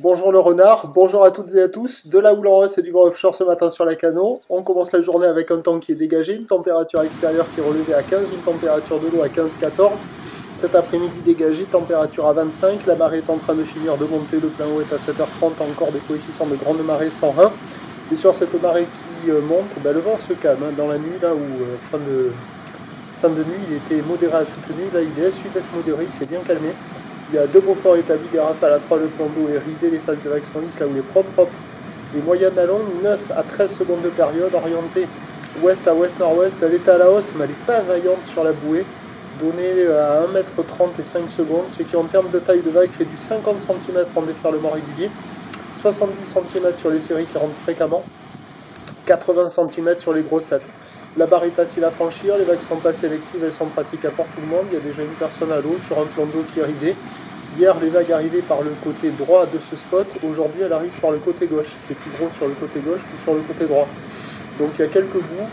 Bonjour le renard, bonjour à toutes et à tous. De la houle en hausse et du vent offshore ce matin sur la Cano. On commence la journée avec un temps qui est dégagé, une température extérieure qui est relevée à 15, une température de l'eau à 15-14. Cet après-midi dégagé, température à 25. La marée est en train de finir de monter, le plein haut est à 7h30, encore des coefficients de grande marée 101. Et sur cette marée qui monte, le vent se calme. Dans la nuit, là où fin de nuit, il était modéré à soutenu, là il est sud-est modéré, il s'est bien calmé. Il y a deux Beaufort établis, des rafales à 3, le plan d'eau est ridé, les phases de vagues sont lisses, là où il est propre. Les moyennes à longue, 9 à 13 secondes de période, orientée ouest à ouest-nord-ouest, elle est à la hausse, mais elle n'est pas vaillante sur la bouée, donnée à 1,30 m et 5 secondes, ce qui en termes de taille de vague fait du 50 cm en déferlement régulier, 70 cm sur les séries qui rentrent fréquemment, 80 cm sur les grossettes. La barre est facile à franchir, les vagues sont pas sélectives, elles sont pratiques pour tout le monde. Il y a déjà une personne à l'eau sur un plan d'eau qui est ridé. Hier, les vagues arrivaient par le côté droit de ce spot. Aujourd'hui, elles arrivent par le côté gauche. C'est plus gros sur le côté gauche que sur le côté droit. Donc il y a quelques bouts.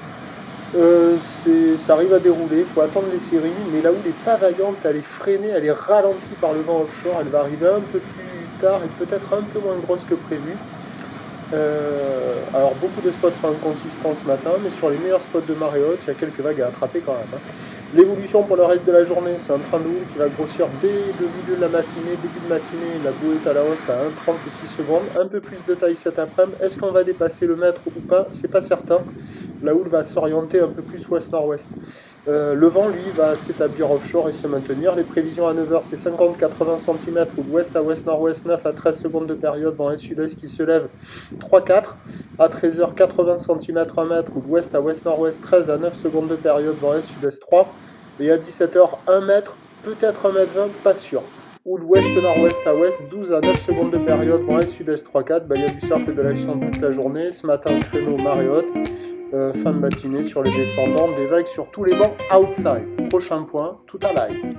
Ça arrive à dérouler, il faut attendre les séries. Mais là où elle n'est pas vaillante, elle est freinée, elle est ralentie par le vent offshore. Elle va arriver un peu plus tard et peut-être un peu moins grosse que prévu. Alors beaucoup de spots sont inconsistants ce matin, mais sur les meilleurs spots de marée haute, il y a quelques vagues à attraper quand même. L'évolution pour le reste de la journée, c'est un train de houle qui va grossir dès le milieu de la matinée, début de matinée, la bouée est à la hausse à 1,30 et 6 secondes, un peu plus de taille cet après-midi. Est-ce qu'on va dépasser le mètre ou pas? C'est pas certain. La houle va s'orienter un peu plus ouest-nord-ouest. Le vent, lui, va s'établir offshore et se maintenir. Les prévisions à 9h, c'est 50-80 cm ou d'ouest à ouest-nord-ouest, 9 à 13 secondes de période, vent est-sud-est qui se lève 3-4. À 13h, 80 cm 1 mètre ou d'ouest à ouest-nord-ouest, 13 à 9 secondes de période, vent est-sud-est 3. Et à 17h, 1 mètre, peut-être 1 mètre 20, pas sûr. Ou l'ouest-nord-ouest à ouest, 12 à 9 secondes de période, vent est-sud-est 3-4. Il y a du surf et de l'action toute la journée. Ce matin, créneau marée haute. Fin de matinée sur les descendants, des vagues sur tous les bancs outside. Prochain point, tout à live.